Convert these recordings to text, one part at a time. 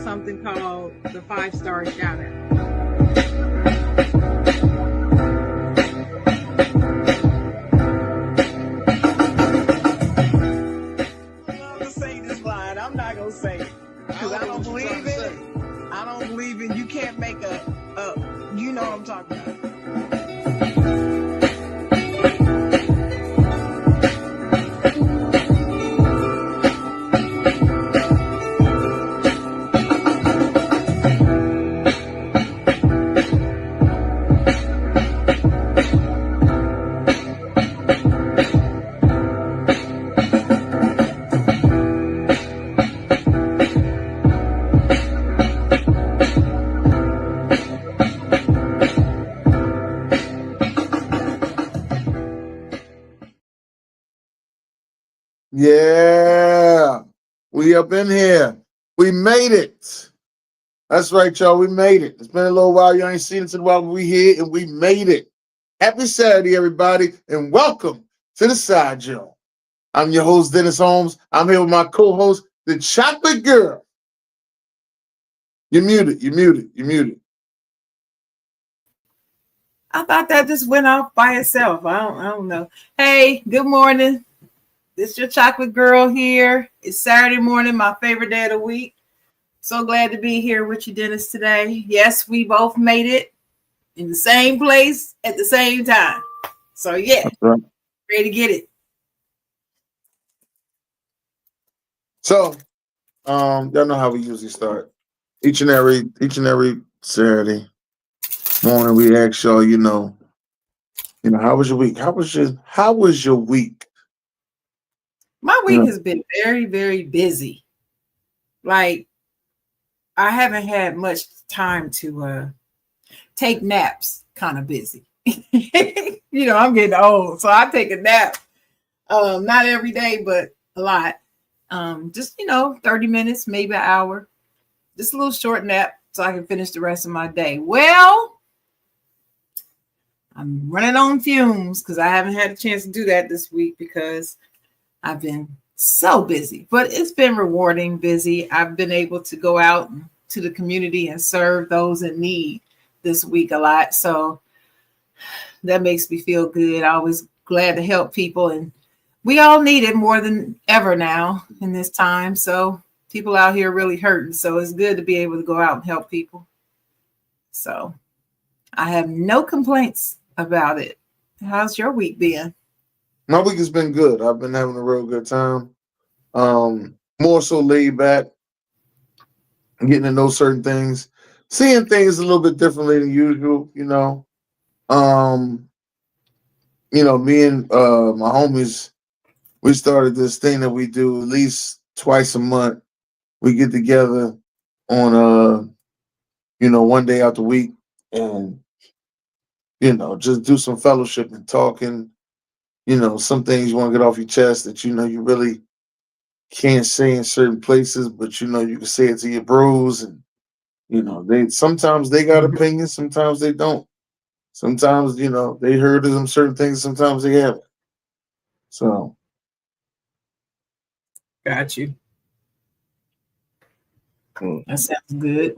something called the 5-star shout out. I'm not gonna say it because I don't believe in it. I don't believe in you can't make you know what I'm talking about. Yeah, we up in here. We made it. That's right, y'all. We made it. It's been a little while. You ain't seen us in a while, but we here and we made it. Happy Saturday, everybody, and welcome to the Side Show. I'm your host, Dennis Holmes. I'm here with my co-host, the Chocolate Girl. You're muted. You're muted. You're muted. I thought that just went off by itself. I don't know. Hey, good morning. This your Chocolate Girl here. It's Saturday morning, my favorite day of the week. So glad to be here with you, Dennis, today. Yes, we both made it in the same place at the same time. So yeah, right. Ready to get it. So, y'all know how we usually start. Each and every Saturday morning, we ask y'all, you know, how was your week? How was your week? My week has been very, very busy. Like, I haven't had much time to take naps. Kind of busy. I'm getting old, so I take a nap. Not every day, but a lot. Just 30 minutes, maybe an hour. Just a little short nap so I can finish the rest of my day. Well, I'm running on fumes because I haven't had a chance to do that this week because I've been so busy, but it's been rewarding, busy. I've been able to go out to the community and serve those in need this week a lot. So that makes me feel good. I'm always glad to help people, and we all need it more than ever now in this time. So people out here really hurting. So it's good to be able to go out and help people. So I have no complaints about it. How's your week been? My week has been good. I've been having a real good time. More so laid back, getting to know certain things, seeing things a little bit differently than usual, Me and my homies, we started this thing that we do at least twice a month. We get together on one day out the week and just do some fellowship and talking. Some things you want to get off your chest that you really can't say in certain places, but you can say it to your bros, and they sometimes they got opinions, sometimes they don't. Sometimes they heard of them certain things, sometimes they haven't. So, got you. That sounds good.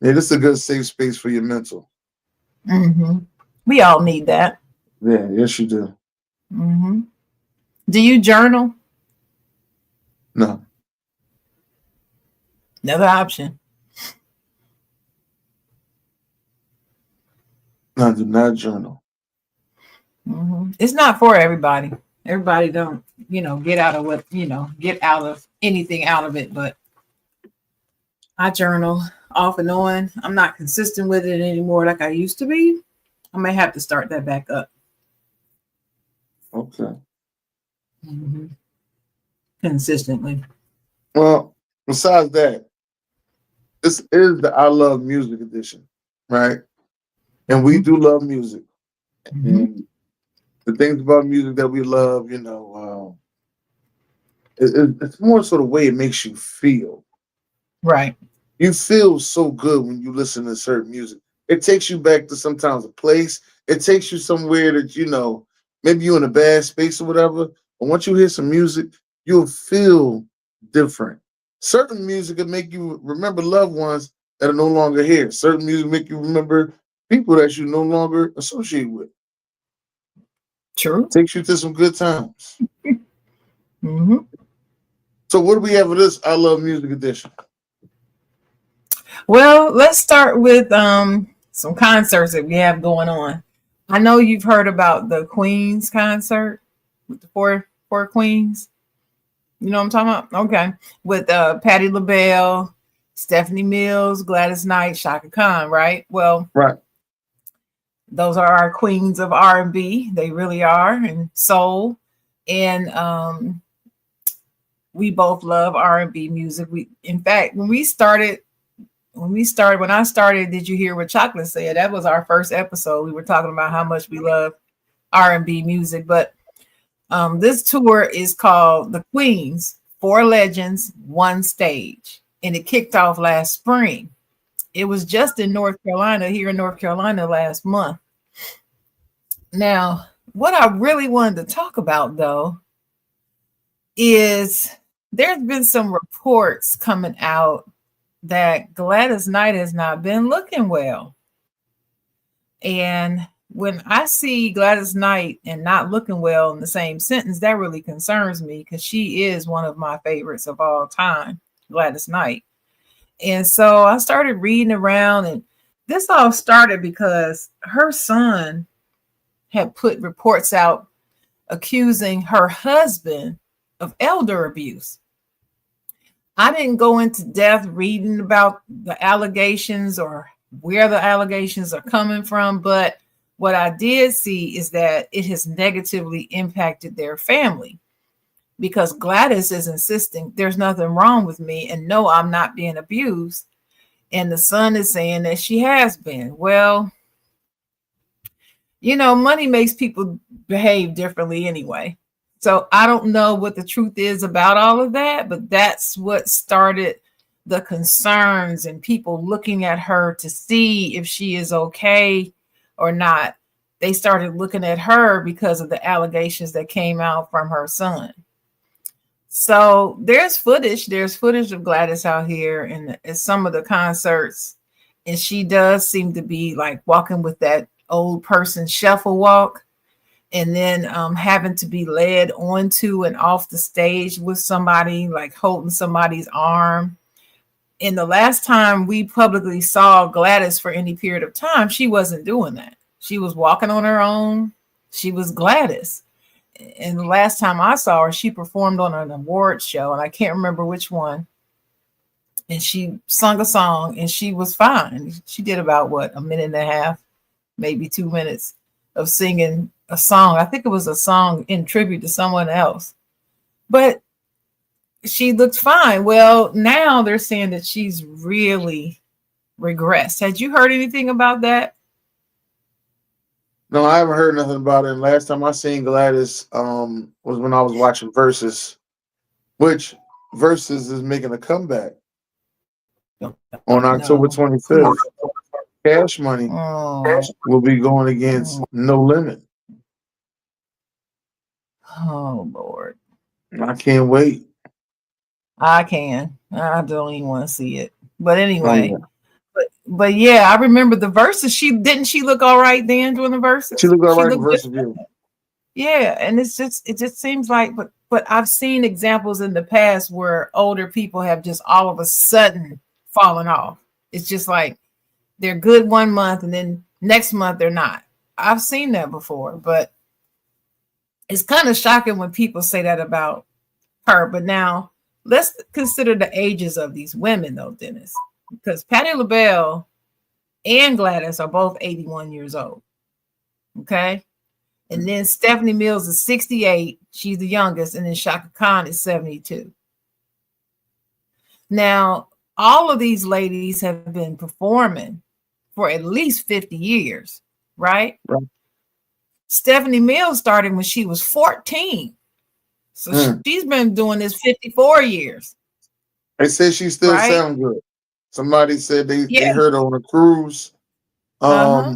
Yeah, this is a good safe space for your mental. Mm-hmm. We all need that. Yeah, yes, you do. Mm-hmm. Do you journal? No. Another option. No, I do not journal. Mm-hmm. It's not for everybody. Everybody don't, get out of anything out of it. But I journal off and on. I'm not consistent with it anymore like I used to be. I may have to start that back up. Okay. Mm-hmm. Consistently. Well, besides that, this is the I Love Music edition, right? And we do love music. Mm-hmm. And the things about music that we love, it's more so the way it makes you feel. Right. You feel so good when you listen to certain music. It takes you back to sometimes a place. It takes you somewhere that, maybe you're in a bad space or whatever. But once you hear some music, you'll feel different Certain music can make you remember loved ones that are no longer here. Certain music make you remember people that you no longer associate with. True. Takes you to some good times. Mm-hmm. So what do we have for this I Love Music edition? Well, let's start with some concerts that we have going on. I know you've heard about the Queens concert with the four queens. You know what I'm talking about? Okay. With Patti LaBelle, Stephanie Mills, Gladys Knight, Chaka Khan, right? Well, Right. those are our queens of R&B. They really are, and soul. And we both love R&B music. In fact, when I started, did you hear what Chocolate said? That was our first episode. We were talking about how much we love R&B music. But this tour is called The Queens, Four Legends, One Stage. And it kicked off last spring. It was just in North Carolina, here in North Carolina last month. Now, what I really wanted to talk about, though, is there's been some reports coming out that Gladys Knight has not been looking well. And when I see Gladys Knight and not looking well in the same sentence, that really concerns me because she is one of my favorites of all time, Gladys Knight. And so I started reading around, and this all started because her son had put reports out accusing her husband of elder abuse. I didn't go into depth reading about the allegations or where the allegations are coming from, but what I did see is that it has negatively impacted their family because Gladys is insisting there's nothing wrong with me and no, I'm not being abused. And the son is saying that she has been. Well, money makes people behave differently anyway. So I don't know what the truth is about all of that, but that's what started the concerns and people looking at her to see if she is okay or not. They started looking at her because of the allegations that came out from her son. So there's footage of Gladys out here and at some of the concerts, and she does seem to be like walking with that old person shuffle walk, and then having to be led onto and off the stage with somebody, like holding somebody's arm. And the last time we publicly saw Gladys for any period of time, she wasn't doing that. She was walking on her own. She was Gladys. And the last time I saw her, she performed on an award show, and I can't remember which one. And she sung a song, and she was fine. She did about, a minute and a half, maybe 2 minutes of singing a song. I think it was a song in tribute to someone else. But she looked fine. Well, now they're saying that she's really regressed. Had you heard anything about that? No, I haven't heard nothing about it. And last time I seen Gladys was when I was watching Versus, which Versus is making a comeback on October 25th. Cash Money will be going against No Limit. Oh, Lord. I can't wait. I can. I don't even want to see it. But anyway, but yeah, I remember the Versus. She look all right then during the Versus? She looked all right in the Versus view. Yeah, and it just seems like, but I've seen examples in the past where older people have just all of a sudden fallen off. It's just like they're good 1 month and then next month they're not. I've seen that before, but it's kind of shocking when people say that about her. But now let's consider the ages of these women, though, Dennis, because Patti LaBelle and Gladys are both 81 years old. Okay. And then Stephanie Mills is 68. She's the youngest. And then Chaka Khan is 72. Now, all of these ladies have been performing for at least 50 years, right? Stephanie Mills started when she was 14. So she's been doing this 54 years. They said she still sounds good. Somebody said they heard her on a cruise. I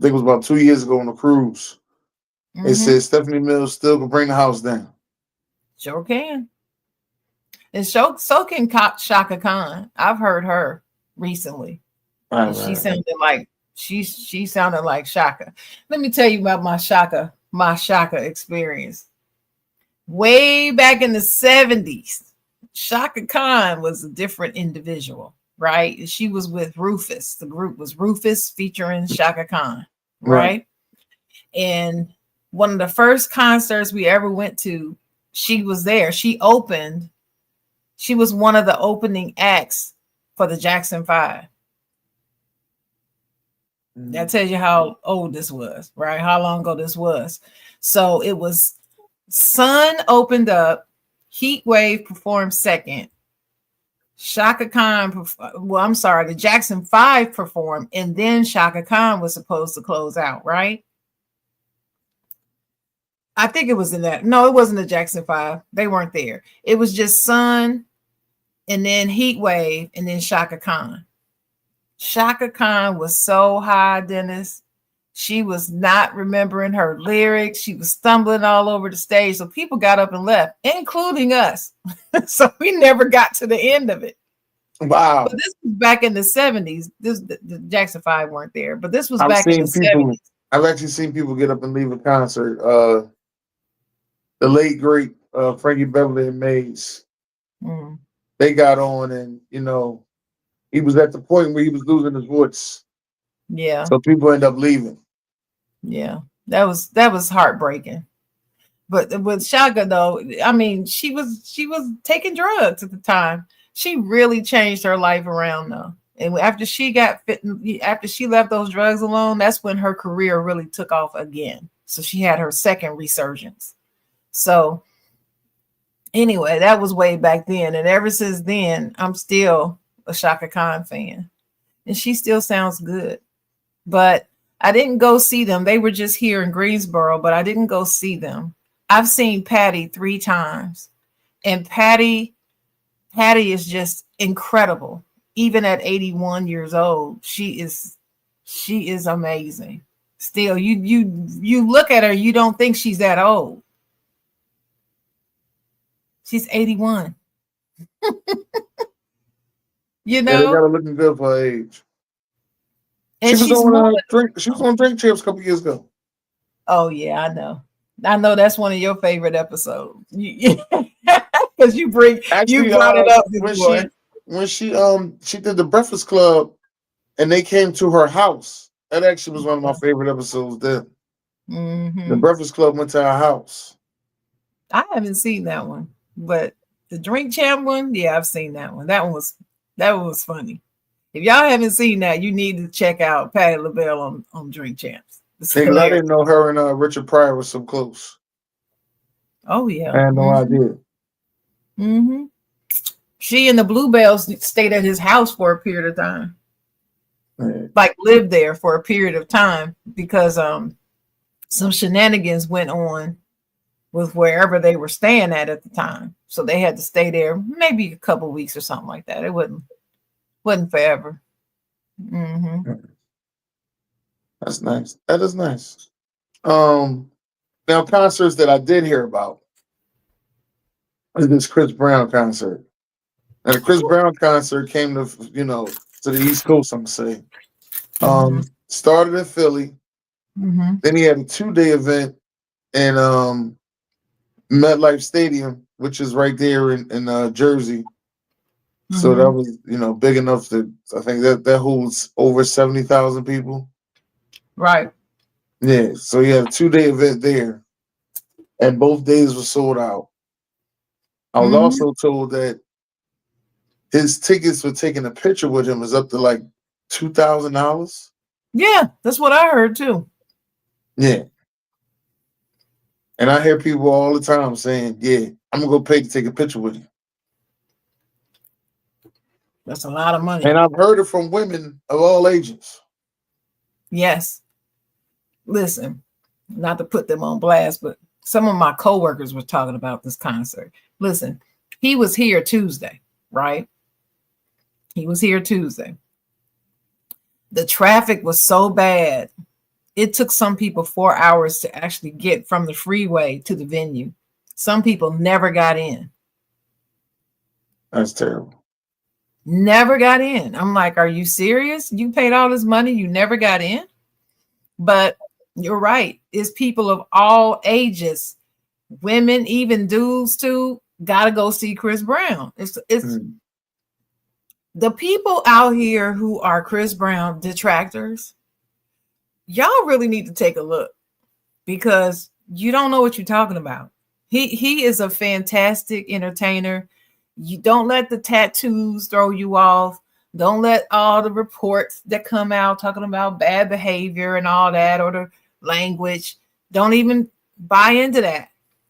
think it was about 2 years ago on a cruise. They said Stephanie Mills still can bring the house down. Sure can. And so can Chaka Khan. I've heard her recently. And she sounded like she sounded like Chaka. Let me tell you about my Chaka experience. Way back in the 70s, Chaka Khan was a different individual, right? She was with Rufus. The group was Rufus featuring Chaka Khan, right? And one of the first concerts we ever went to, she was there. She was one of the opening acts for the Jackson 5. That tells you how old this was, right? How long ago this was. So it was Sun opened up, Heat Wave performed second, Chaka Khan, the Jackson 5 performed, and then Chaka Khan was supposed to close out, right? I think it was in that. No, it wasn't the Jackson 5. They weren't there. It was just Sun, and then Heat Wave, and then Chaka Khan. Chaka Khan was so high, Dennis. She was not remembering her lyrics. She was stumbling all over the stage. So people got up and left, including us. So we never got to the end of it. Wow. But this was back in the 70s. The Jackson 5 weren't there, but this was back in the 70s. I've actually seen people get up and leave a concert. The late, great Frankie Beverly and Mays. They got on, and, he was at the point where he was losing his voice. Yeah. So people end up leaving. Yeah, that was heartbreaking. But with Chaka, though, I mean, she was taking drugs at the time. She really changed her life around, though. And after she got fit, after she left those drugs alone, that's when her career really took off again. So she had her second resurgence. So anyway, that was way back then. And ever since then, I'm still a Chaka Khan fan. And she still sounds good. But I didn't go see them. They were just here in Greensboro, but I didn't go see them. I've seen Patti 3 times. And Patti is just incredible. Even at 81 years old, she is amazing. Still, you look at her, you don't think she's that old. She's 81. Yeah, they got her looking good for her age. And she was on Drink Champs a couple years ago. Oh yeah, I know. I know that's one of your favorite episodes. Because you brought it up before. When she did the Breakfast Club and they came to her house. That actually was one of my favorite episodes then. The Breakfast Club went to our house. I haven't seen that one, but the Drink Champ one, yeah, I've seen that one. That one was funny. If y'all haven't seen that, you need to check out Patti LaBelle on Drink Champs. I didn't know her and Richard Pryor were so close. Oh yeah, I had no idea. She and the Bluebells stayed at his house for a period of time. Like lived there for a period of time because some shenanigans went on with wherever they were staying at the time. So they had to stay there maybe a couple of weeks or something like that. It wasn't forever. That's nice. That is nice. Now concerts that I did hear about is this Chris Brown concert. Now the Chris Brown concert came to to the East Coast, I'm saying. Started in Philly. Then he had a 2-day event in MetLife Stadium, which is right there in Jersey. So that was, big enough to, I think that holds over 70,000 people. Right. Yeah. So he had a 2-day event there, and both days were sold out. I was also told that his tickets for taking a picture with him is up to like $2,000. Yeah, that's what I heard too. Yeah. And I hear people all the time saying, yeah, I'm going to go pay to take a picture with you. That's a lot of money. And I've heard it from women of all ages. Yes. Listen, not to put them on blast, but some of my coworkers were talking about this concert. Listen, he was here Tuesday, right? He was here Tuesday. The traffic was so bad. It took some people 4 hours to actually get from the freeway to the venue. Some people never got in. That's terrible. Never got in. I'm like, are you serious? You paid all this money, you never got in? But you're right. It's people of all ages, women, even dudes too, gotta go see Chris Brown. It's the people out here who are Chris Brown detractors. Y'all really need to take a look because you don't know what you're talking about. He is a fantastic entertainer. You don't let the tattoos throw you off. Don't let all the reports that come out talking about bad behavior and all that or the language. Don't even buy into that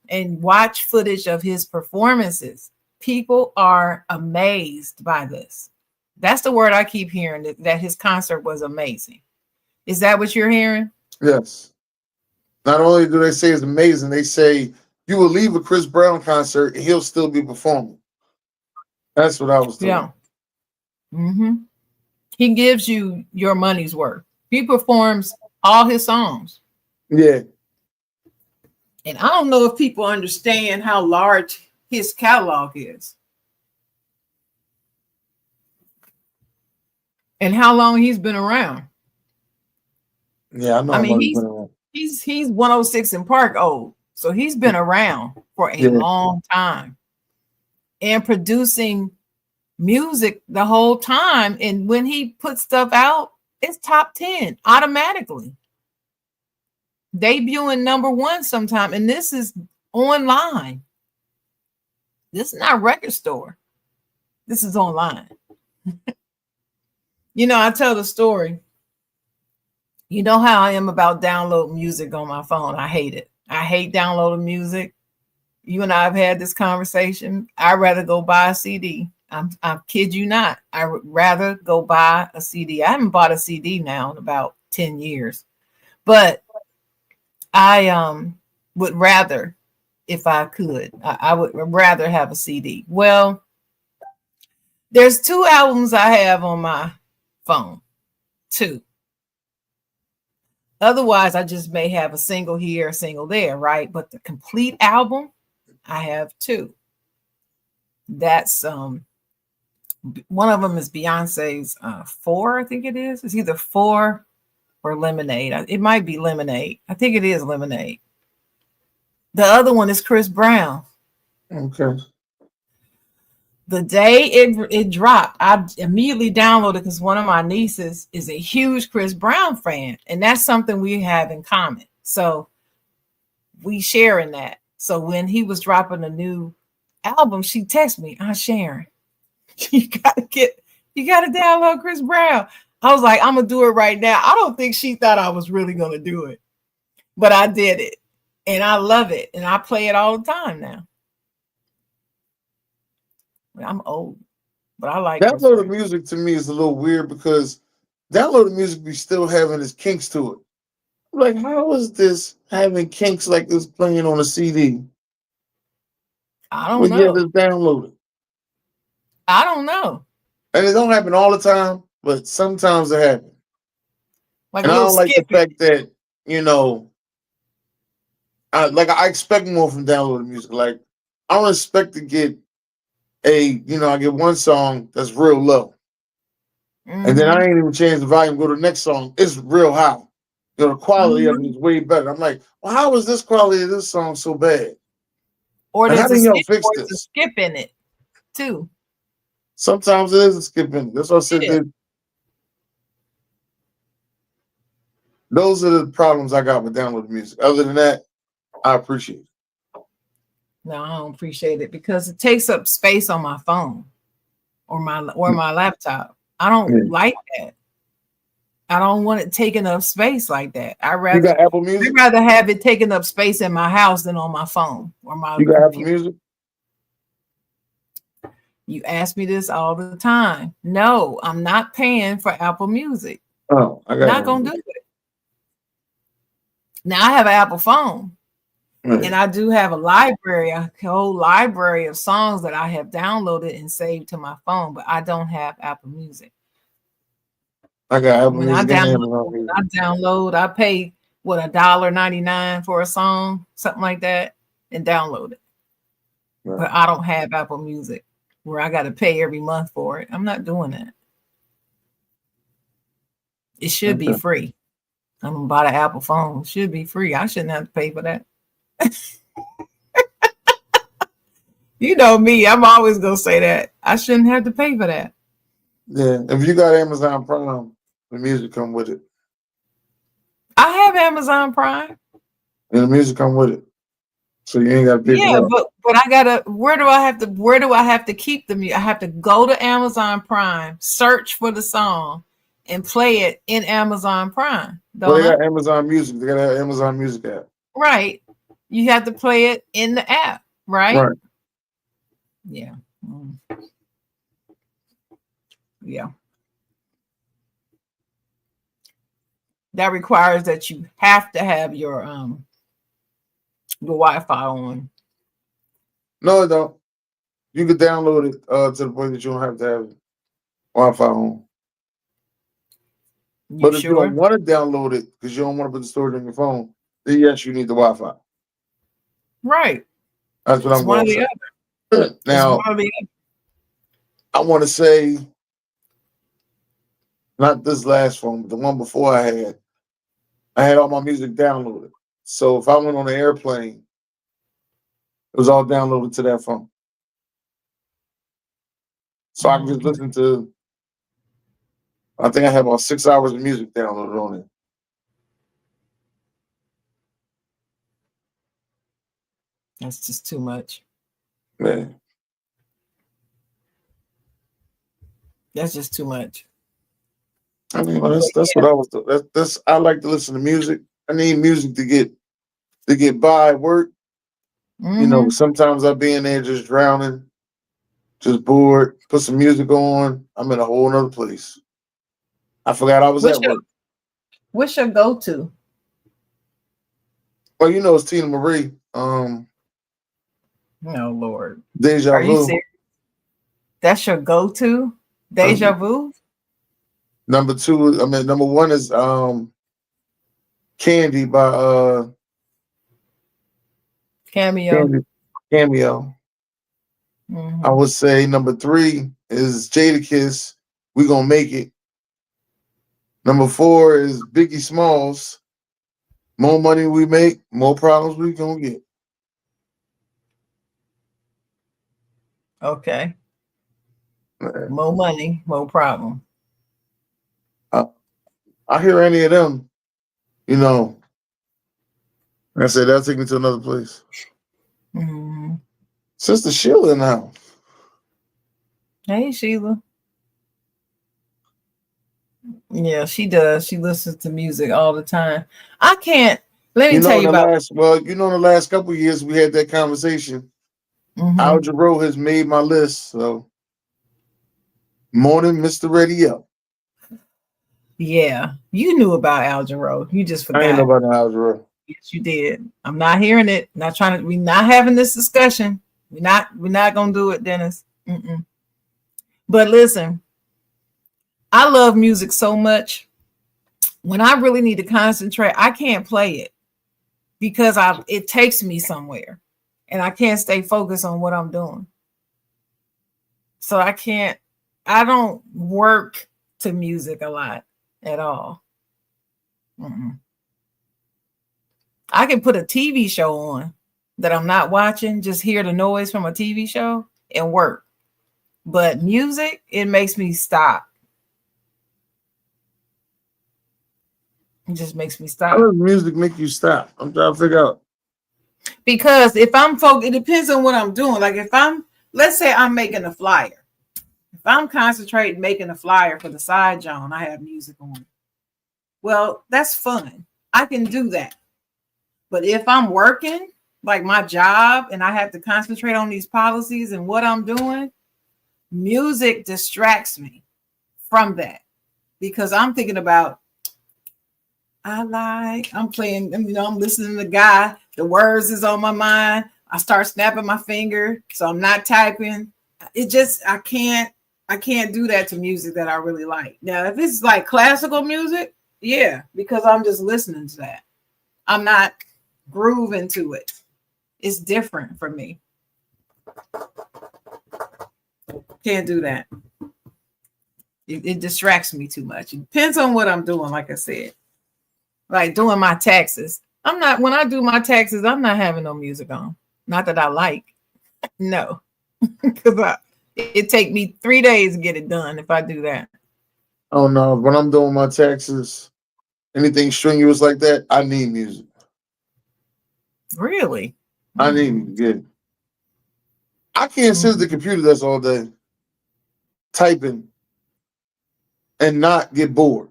and watch footage of his performances. People are amazed by this. That's the word I keep hearing, that his concert was amazing. Is that what you're hearing? Yes. Not only do they say it's amazing, they say you will leave a Chris Brown concert and he'll still be performing. That's what I was told. Yeah. Mm-hmm. He gives you your money's worth. He performs all his songs. Yeah. And I don't know if people understand how large his catalog is. And how long he's been around. Yeah, I know. I mean, he's 106 in Park old. So he's been around for a long time and producing music the whole time. And when he puts stuff out, it's top 10 automatically. Debuting #1 sometime. And this is online. This is not record store. This is online. You know, I tell the story. You know how I am about downloading music on my phone. I hate it. I hate downloading music. You and I have had this conversation. I'd rather go buy a CD. I kid you not. I would rather go buy a CD. I haven't bought a CD now in about 10 years. But I would rather, if I could, I would rather have a CD. Well, there's 2 albums I have on my phone. 2. Otherwise, I just may have a single here, a single there, right? But the complete album, I have 2. That's one of them is Beyonce's 4, I think it is. It's either 4 or Lemonade. It might be Lemonade. I think it is Lemonade. The other one is Chris Brown. Okay. The day it dropped, I immediately downloaded because one of my nieces is a huge Chris Brown fan, and that's something we have in common. So we share in that. So when he was dropping a new album, she texted me, "I'm Sharon. You gotta download Chris Brown." I was like, "I'm gonna do it right now." I don't think she thought I was really gonna do it, but I did it, and I love it, and I play it all the time now. I'm old, but I like downloaded music. To me is a little weird because downloaded music be still having its kinks to it. I'm like, how is this having kinks like this playing on a CD? I don't know. Yeah, just download it. I don't know. And it don't happen all the time, but sometimes it happens. Like, and I don't like the fact that, you know, I expect more from downloaded music. Like, I don't expect to get I get one song that's real low. Mm-hmm. And then I ain't even change the volume, go to the next song, it's real high. You know, the quality of it is way better. I'm like, well, how is this quality of this song so bad? Or there's a skip in it, too. Sometimes it is a skip in it. That's what I said. Those are the problems I got with downloading music. Other than that, I appreciate it. No, I don't appreciate it because it takes up space on my phone or my laptop. I don't like that. I don't want it taking up space like that. You got Apple Music? I'd rather have it taking up space in my house than on my phone or my You got Apple Music? You ask me this all the time. No, I'm not paying for Apple Music. Oh, I got not gonna do it. Now I have an Apple phone. And I do have a whole library of songs that I have downloaded and saved to my phone, but I don't have Apple Music. I got Apple Music. I pay $1.99 for a song, something like that, and download it. Right. But I don't have Apple Music. where I got to pay every month for it. I'm not doing that. It should be Okay. free. I'm gonna buy the Apple phone. It should be free. I shouldn't have to pay for that. You know me, I'm always gonna say that. I shouldn't have to pay for that. Yeah. If you got Amazon Prime, the music come with it. I have Amazon Prime. And the music come with it. So you ain't got to pay for Yeah, that. but I gotta. Where do I have to keep the music? I have to go to Amazon Prime, search for the song, and play it in Amazon Prime. Well, Don't they I? got Amazon Music. They got to have Amazon Music app. Right. You have to play it in the app, right? Right. Yeah. Mm. Yeah. That requires that you have to have your the Wi-Fi on. No, it don't. You could download it to the point that you don't have to have Wi-Fi on. You But if you don't sure? want to download it because you don't want to put the storage on your phone, then yes, you need the Wi-Fi. Right. That's what It's I'm one going or to the say. other. It's one Now, or the other. I want to say, not this last phone, but the one before I had all my music downloaded. So if I went on an airplane, it was all downloaded to that phone. So I can just Mhm. listen to, I think I have about 6 hours of music downloaded on it. That's just too much. Man, That's just too much. I mean, well, But that's what I was doing. That's I like to listen to music. I need music to get by at work. You know, mm-hmm. sometimes I be in there just drowning, just bored. Put some music on. I'm in a whole nother place. I forgot I was what's at your work. what's your go-to? Well, you know, it's Tina Marie. No, Lord. Deja Are you Vu. serious? That's your go-to? Um, Deja vu? number two, I mean, number one is Candy by Cameo. Candy Cameo. I Mm-hmm. would say number three is Jadakiss. We gonna make it. Number four is Biggie Smalls. More money we make, more problems we gonna get. Okay. Man, More money, more problem. I, I hear any of them, you know. Like I said, that'll take me to another place. Mm-hmm. Sister Sheila now. Hey, Sheila. Yeah, she does. She listens to music all the time. I can't. Let me You tell know, in you the about. last you know, in the last couple of years we had that conversation. Al Mm-hmm. Jarreau has made my list. So morning, Mr. Radio. Yeah, you knew about Al Jarreau. You just I ain't forgot. nobody Al Jarreau. Yes, you did. I'm not hearing it. Not trying to. We're not having this discussion. We're not gonna do it, Dennis. Mm-mm. But listen, I love music so much. When I really need to concentrate, I can't play it because it takes me somewhere, and I can't stay focused on what I'm doing. So I can't. I don't work to music a lot at all. Mm-mm. I can put a TV show on that I'm not watching, just hear the noise from a TV show and work. But music, it makes me stop. It just makes me How stop. does music make you stop? I'm trying to figure out. Because if I'm focused, it depends on what I'm doing. Like if let's say I'm making a flyer. If I'm concentrating making a flyer for the side Jawn, I have music on. Well, that's fun. I can do that. But if I'm working, like my job, and I have to concentrate on these policies and what I'm doing, music distracts me from that because I'm thinking about I'm playing, I'm listening to the guy, the words is on my mind. I start snapping my finger, so I'm not typing. It just I can't do that to music that I really like. Now, if it's like classical music, yeah, because I'm just listening to that. I'm not grooving to it. It's different for me. Can't do that. It distracts me too much. It depends on what I'm doing, like I said. Like doing my taxes. When I do my taxes, I'm not having no music on. Not that I like. No. Because it take me 3 days to get it done if I do that. Oh no, when I'm doing my taxes, anything strenuous like that, I need music. Really? I need music. I can't sit at the computer that's all day typing and not get bored.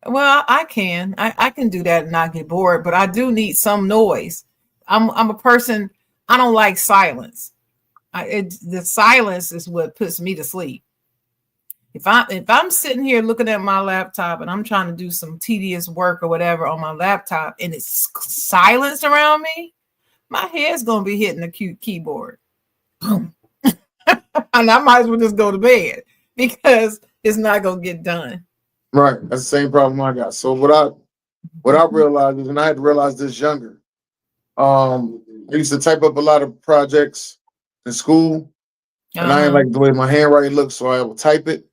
Well, I can. I can do that and not get bored, but I do need some noise. I'm a person, I don't like silence. The silence is what puts me to sleep. If I'm sitting here looking at my laptop and I'm trying to do some tedious work or whatever on my laptop and it's silence around me, my head's gonna be hitting the keyboard. And I might as well just go to bed because it's not gonna get done. Right. That's the same problem I got. So what I realized is, and I had to realize this younger. I used to type up a lot of projects in school, and I didn't like the way my handwriting looked, so I would type it.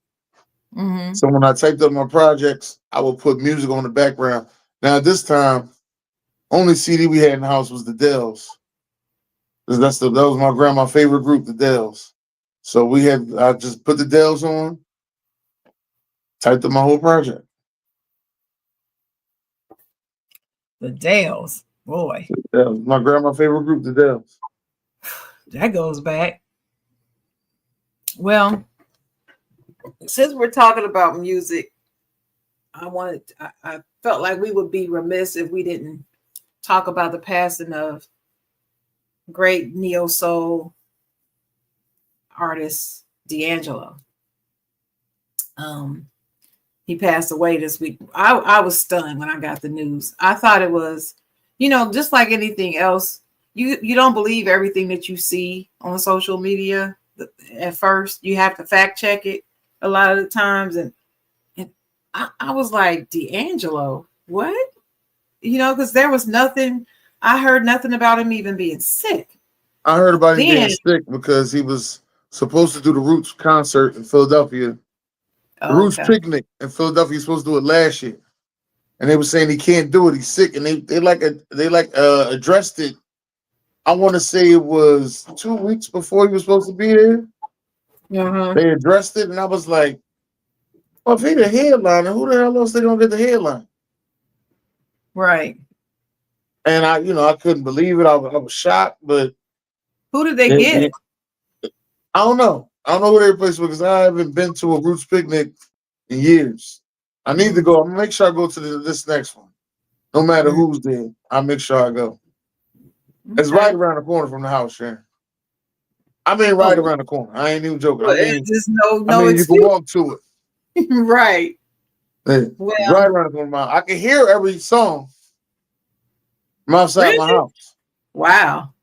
Mm-hmm. So when I typed up my projects, I would put music on the background. Now this time, only CD we had in the house was the Dells. That was my grandma's favorite group, the Dells. So I just put the Dells on, typed up my whole project. The Dells, boy. Yeah, my grandma's favorite group, the Dells. That goes back. Well, since we're talking about music, I felt like we would be remiss if we didn't talk about the passing of great neo soul artist D'Angelo. He passed away this week. I was stunned when I got the news. I thought it was, just like anything else, you don't believe everything that you see on social media at first. You have to fact check it a lot of the times. And I was like, D'Angelo, what? Because there was nothing. I heard nothing about him even being sick. I heard about him being sick because he was supposed to do the Roots concert in Philadelphia. The Roots picnic in Philadelphia. He's supposed to do it last year, and they were saying he can't do it. He's sick, and they addressed it. I want to say it was 2 weeks before he was supposed to be there. Uh-huh. They addressed it, and I was like, "Well, if he the headliner, who the hell else they gonna get the headline?" Right. And I couldn't believe it. I was shocked, but who did they get? I don't know. I don't know who they replaced with because I haven't been to a Roots picnic in years. I need to go. I'm gonna make sure I go to this next one. No matter who's there, I'll make sure I go. Okay. It's right around the corner from the house, Sharon. I mean, right around the corner. I ain't even joking. Well, there's no you can walk to it. Right. Yeah. Well, right around the corner. I can hear every song from outside my house. Wow.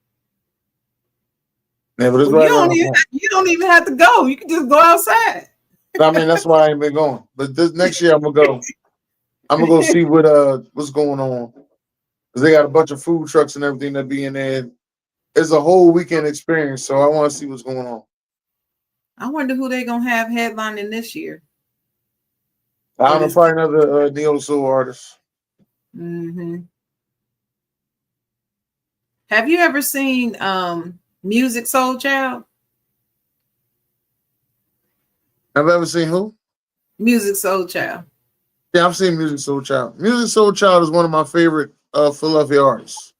Yeah, but it's right around the corner. You don't even have to go. You can just go outside. I mean, that's why I ain't been going. But this next year I'm gonna go. I'm gonna go see what's going on. Cause they got a bunch of food trucks and everything that be in there. It's a whole weekend experience, so I want to see what's going on. I wonder who they gonna have headlining this year. I don't know, probably another neo soul artist. Mm-hmm. Have you ever seen Music Soul Child? Have I ever seen who? Music Soul Child. Yeah, I've seen Music Soul Child. Music Soul Child is one of my favorite Philadelphia artists.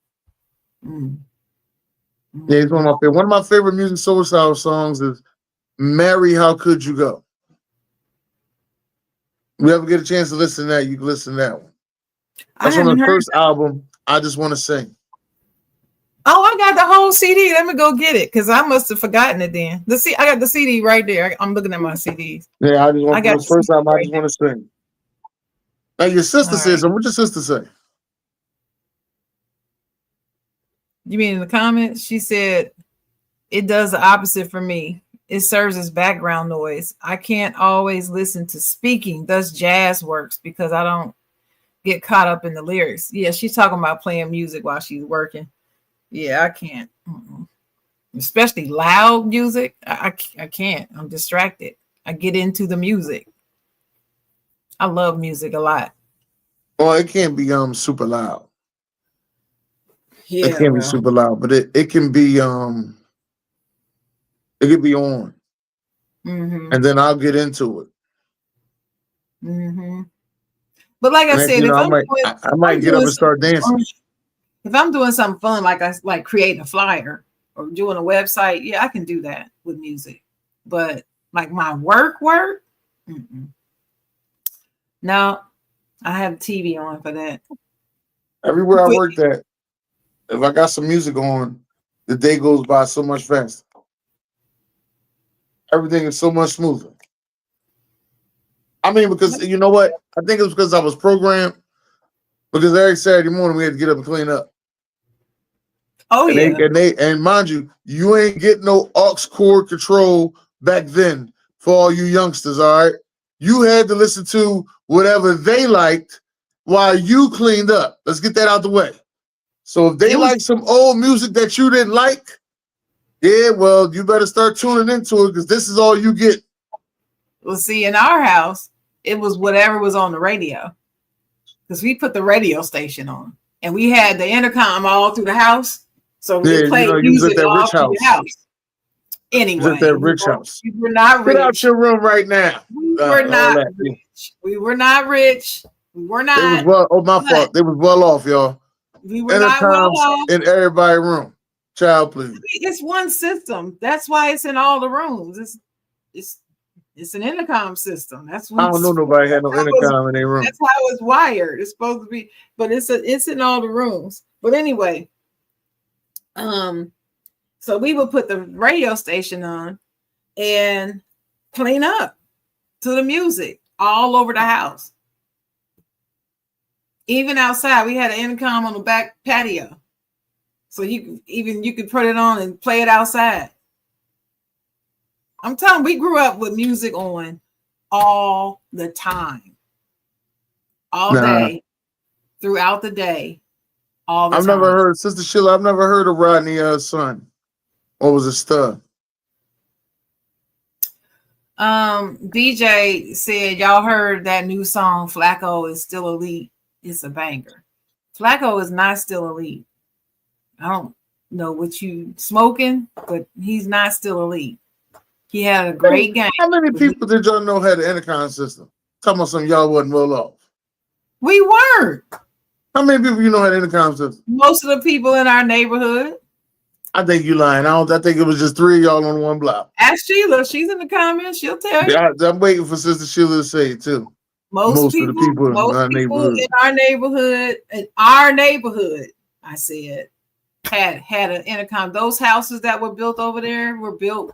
Mm. Yeah, he's one of my favorite. One of my favorite Music Soul Child songs is "Mary, How Could You Go." If you ever get a chance to listen to that, you can listen to that one. That's on the first album, I Just Want to Sing. Oh, I got the whole CD. Let me go get it because I must have forgotten it then. I got the CD right there. I'm looking at my CDs. Yeah, I got the first album, I Just Want to Sing. Now, your sister says, and what'd your sister say? You mean in the comments? She said, it does the opposite for me. It serves as background noise. I can't always listen to speaking. Thus, jazz works because I don't get caught up in the lyrics. Yeah, she's talking about playing music while she's working. Yeah, I can't. especially loud music. I can't. I'm distracted. I get into the music. I love music a lot. Well, it can't be super loud. It Yeah, can't be well. super loud, but it can be on. Mm-hmm. And then I'll get into it. Mm-hmm. But like I And then, said, if I might get up and start dancing. if I'm doing something fun, like creating a flyer or doing a website, yeah, I can do that with music. But like my work, mm-mm. No, I have TV on for that. Everywhere I worked at, if I got some music on, the day goes by so much faster. Everything is so much smoother. I mean, because you know what? I think it was because I was programmed. Because every Saturday morning we had to get up and clean up. Oh, and mind you, you ain't getting no aux cord control back then for all you youngsters, all right? You had to listen to whatever they liked while you cleaned up. Let's get that out the way. So if they like some old music that you didn't like, yeah, well, you better start tuning into it because this is all you get. Well, see, in our house, it was whatever was on the radio. Because we put the radio station on. And we had the intercom all through the house. So we played music all through the house. Anyway, that rich house. We were not rich. Get out your room right now. We were not rich. We were not rich. We were not. It was my fault. They was well off, y'all. We were not well off. In everybody's room. Child, please. It's one system. That's why it's in all the rooms. It's an intercom system. That's what I don't know nobody had no intercom in their room. That's how it's wired. It's supposed to be, but it's in all the rooms. But anyway, so we would put the radio station on and clean up to the music all over the house. Even outside, we had an intercom on the back patio. So you could put it on and play it outside. I'm telling you, we grew up with music on all the time. All day, throughout the day, all the time. I've never heard, Sister Sheila, I've never heard of Rodney's son. Or was it Stud? BJ said, y'all heard that new song, Flacco is Still Elite. It's a banger. Flacco is not still elite. I don't know what you smoking, but he's not still elite. He had a great game. How many people did y'all know had an intercom system? Talking about something y'all wasn't well off. We weren't. How many people you know had an intercom system? Most of the people in our neighborhood. I think you lying. I think it was just 3 of y'all on one block. Ask Sheila. She's in the comments. She'll tell you. Yeah, I'm waiting for Sister Sheila to say it too. Most of the people in our neighborhood, I said, had an intercom. Those houses that were built over there were built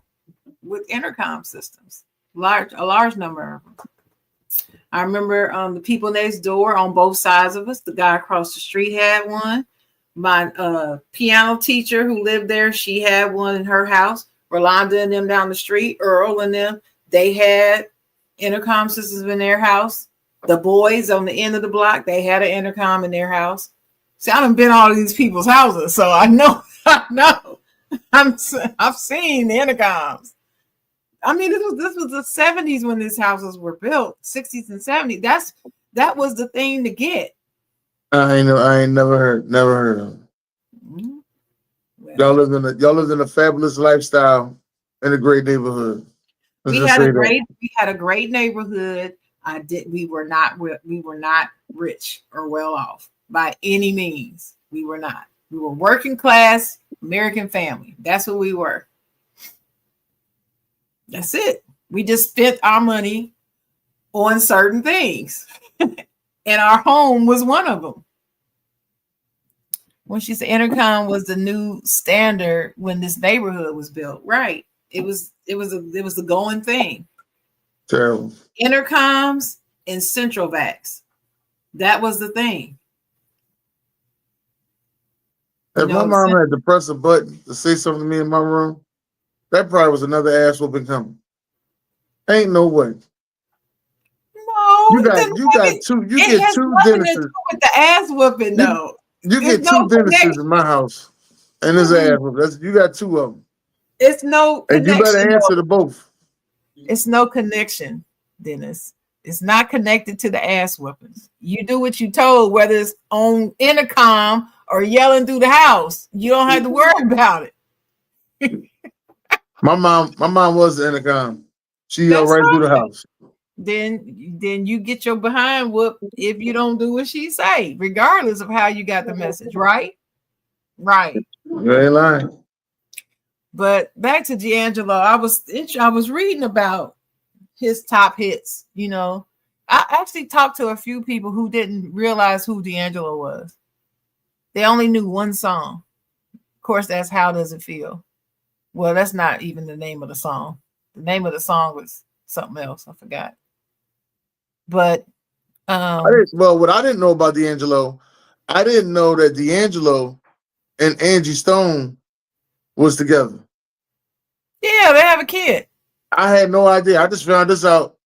with intercom systems. A large number of them. I remember the people next door on both sides of us. The guy across the street had one. My piano teacher who lived there, she had one in her house. Rolanda and them down the street, Earl and them, they had intercom systems in their house. The boys on the end of the block, they had an intercom in their house. See, I done been all of these people's houses, so I know. I've seen the intercoms. I mean, this was the 70s when these houses were built, 60s and 70s. That was the thing to get. I ain't never heard of them. Mm-hmm. Well, y'all lived in a fabulous lifestyle in a great neighborhood. We had a great neighborhood. We were not rich or well off by any means. We were not. We were working class American family. That's what we were. That's it. We just spent our money on certain things. And our home was one of them. When she said intercom was the new standard when this neighborhood was built, right? It was the going thing. Terrible. Intercoms and central vacs. That was the thing. If my mom had to press a button to say something to me in my room, that probably was another ass whooping coming. Ain't no way. No, you get two dentists with the ass whooping though. You get two dentists in my house, and there's ass whooping. You got two of them. It's no And you better connection. answer to both. It's no connection, Dennis. It's not connected to the ass whoopings. You do what you told, whether it's on intercom or yelling through the house. You don't have to worry about it. My mom was the intercom. She yelled That's right through the right. house. Then you get your behind whooped if you don't do what she say, regardless of how you got the message, right? Right. You ain't lying. But back to D'Angelo, I was reading about his top hits. You know, I actually talked to a few people who didn't realize who D'Angelo was. They only knew one song. Of course, that's "How Does It Feel." Well, that's not even the name of the song. The name of the song was something else. I forgot. But what I didn't know about D'Angelo, I didn't know that D'Angelo and Angie Stone was together. yeah, they have a kid. I had no idea. I just found this out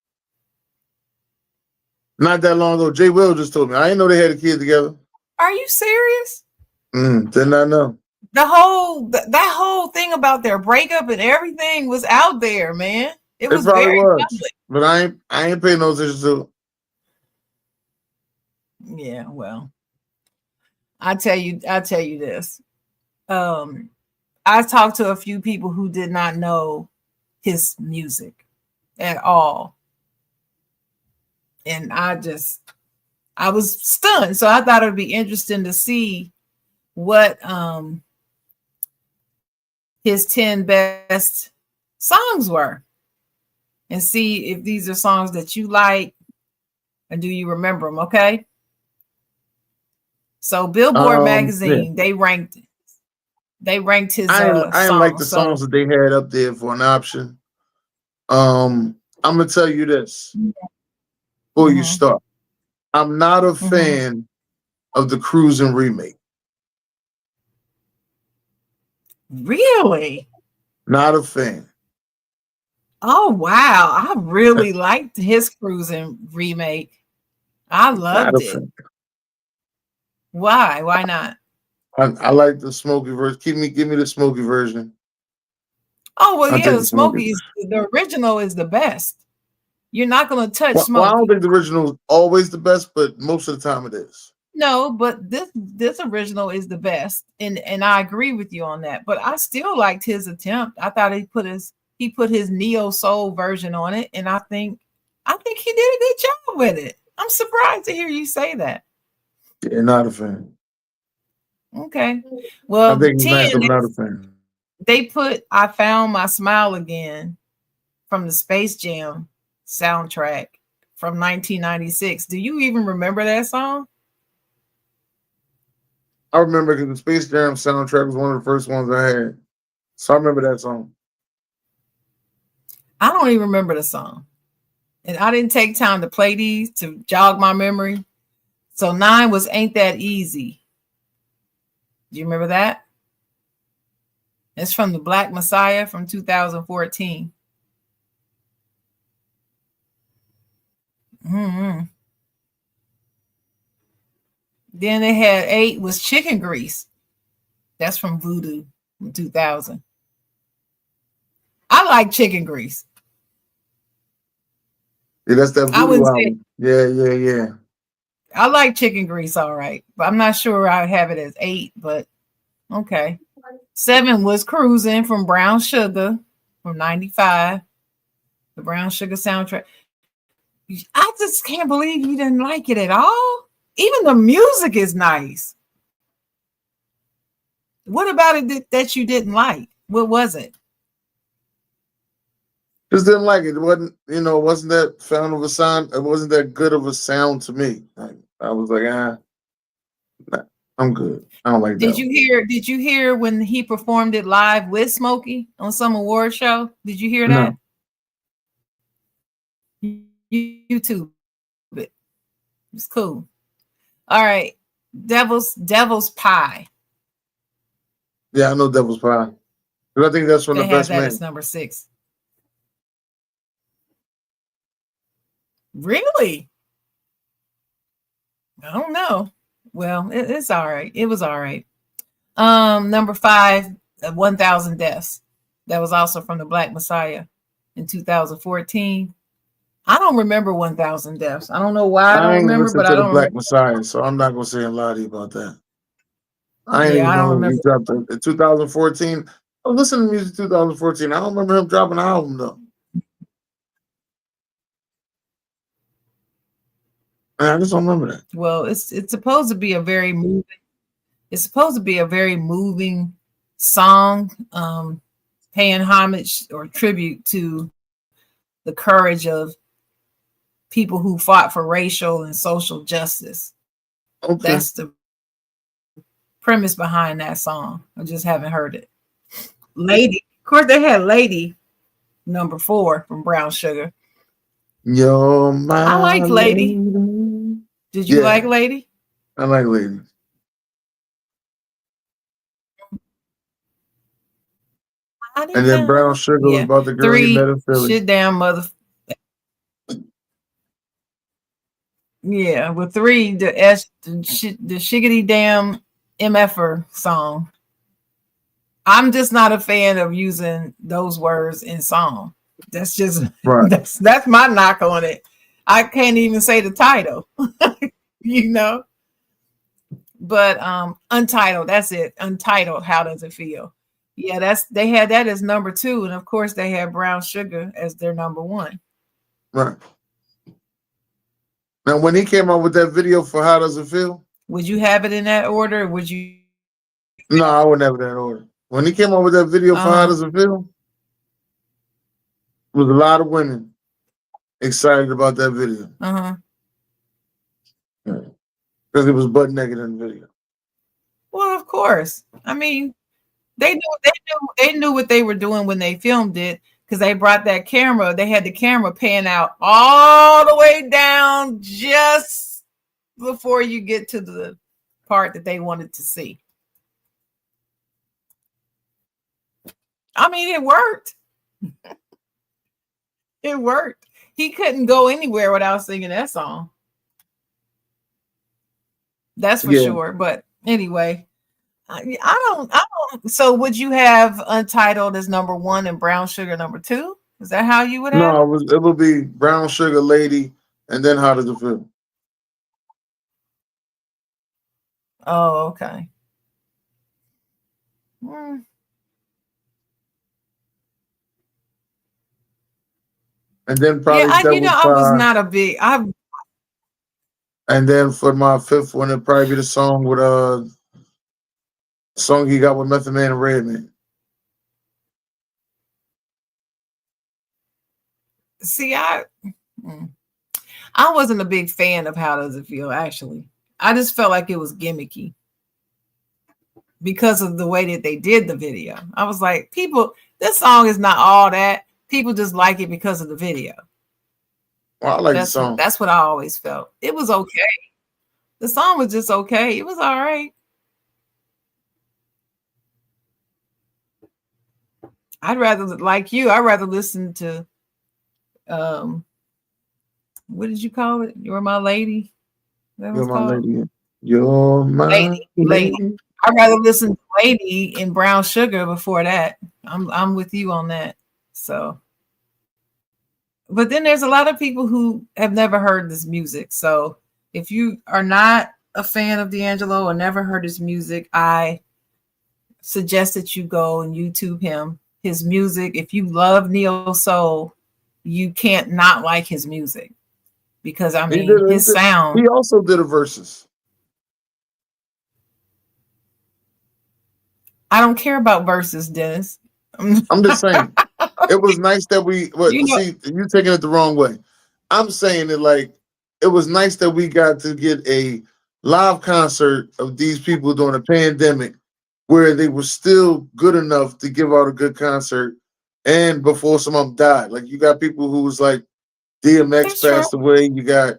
not that long ago. Jay Will just told me. I didn't know they had a kid together. Are you serious? Did not know. That whole thing about their breakup and everything was out there, man. It was probably very was, public. but I ain't paying no attention to it. Yeah, well, I tell you this. I talked to a few people who did not know his music at all. And I was stunned. So I thought it would be interesting to see what his 10 best songs were and see if these are songs that you like and do you remember them, okay? So Billboard magazine, they ranked his I didn't like the songs. songs that they had up there for an option. I'm gonna tell you this before you start. I'm not a fan of the Cruising remake. Really? Not a fan. Oh wow. I really liked his Cruising remake. I loved it. Fan. Why? Why not? I like the Smokey version. Give me the Smokey version. Oh well, yeah, the Smokey is the original is the best. You're not gonna touch Smokey. Well, I don't think the original is always the best, but most of the time it is. No, but this original is the best, and I agree with you on that. But I still liked his attempt. I thought he put his neo soul version on it, and I think he did a good job with it. I'm surprised to hear you say that. Yeah, not a fan. Okay, well, I think he's nice, I'm not a fan. They put "I Found My Smile Again" from the Space Jam soundtrack from 1996. Do you even remember that song? I remember because the Space Jam soundtrack was one of the first ones I had. So I remember that song. I don't even remember the song. And I didn't take time to play these to jog my memory. So 9 was "Ain't That Easy." Do you remember that? It's from the Black Messiah from 2014. Mm-hmm. Then they had 8 was "Chicken Grease." That's from Voodoo from 2000. I like "Chicken Grease." Yeah, that's that Voodoo album. Yeah. I like "Chicken Grease" all right, but I'm not sure I have it as 8, but okay. 7 was "Cruising" from Brown Sugar from 95. The Brown Sugar soundtrack. I just can't believe you didn't like it at all. Even the music is nice. What about it that you didn't like? What was it? Just didn't like it. It wasn't, wasn't that sound of a sound. It wasn't that good of a sound to me. I was like, nah, I'm good. I don't like that. Did you hear when he performed it live with Smokey on some award show? Did you hear that? No. YouTube it. It's cool. All right. Devil's Pie. Yeah, I know Devil's Pie. But I think that's from the best man. That's number 6. Really? I don't know. Well, it's all right. It was all right. Number 5, 1,000 Deaths. That was also from the Black Messiah in 2014. I don't remember 1,000 Deaths. I don't know why I don't I ain't remember, listened but I to the don't Black remember. Messiah, so I'm not gonna say a lot to you about that. I ain't Yeah, even I don't know he remember. dropped in 2014. I was listening to music 2014. I don't remember him dropping an album though. I just don't remember that. Well, it's supposed to be a very moving. It's supposed to be a very moving song, paying homage or tribute to the courage of people who fought for racial and social justice. Okay. That's the premise behind that song. I just haven't heard it. Lady, of course, they had Lady number 4 from Brown Sugar. You're I my liked Lady. lady. Did you like Yeah, Lady? I like Lady. And then Brown Sugar was Yeah. about the girl he met 3, in Philly. shit down mother. Yeah, with 3, the shiggity damn MFer song. I'm just not a fan of using those words in song. That's just Right. that's my knock on it. I can't even say the title, you know. But Untitled, that's it. Untitled, how does it feel? Yeah, they had that as number 2, and of course they had Brown Sugar as their number 1. Right. Now, when he came out with that video for How Does It Feel? Would you have it in that order? Or would you? No, I would never that order. When he came out with that video for How Does It Feel? There was a lot of women excited about that video. Because it was butt naked in the video. Well, of course. I mean, they knew what they were doing when they filmed it, because they brought that camera. They had the camera pan out all the way down just before you get to the part that they wanted to see. I mean, it worked. It worked. He couldn't go anywhere without singing that song. That's for sure. But anyway, I don't. So would you have Untitled as number 1 and Brown Sugar number 2? Is that how you would have it? No, it would be Brown Sugar, Lady, and then How Does It Feel? Oh, okay. And then probably I was not a big. And then for my 5th one, it'd probably be the song with song he got with Method Man and Redman. See, I wasn't a big fan of How Does It Feel, actually. I just felt like it was gimmicky because of the way that they did the video. I was like, this song is not all that. People just like it because of the video. Well, I like the song. That's what I always felt. It was okay. The song was just okay. It was all right. I'd rather listen to what did you call it? You're My Lady? You're my lady. You're my lady. I'd rather listen to Lady in Brown Sugar before that. I'm with you on that. So, but then there's a lot of people who have never heard this music. So if you are not a fan of D'Angelo or never heard his music, I suggest that you go and YouTube his music. If you love neo soul, you can't not like his music, because I mean his sound. He also did a verses. I don't care about verses, Dennis. I'm just saying. It was nice that you're taking it the wrong way. I'm saying it like it was nice that we got to get a live concert of these people during a pandemic where they were still good enough to give out a good concert and before some of them died. Like you got people who was like DMX passed away. You got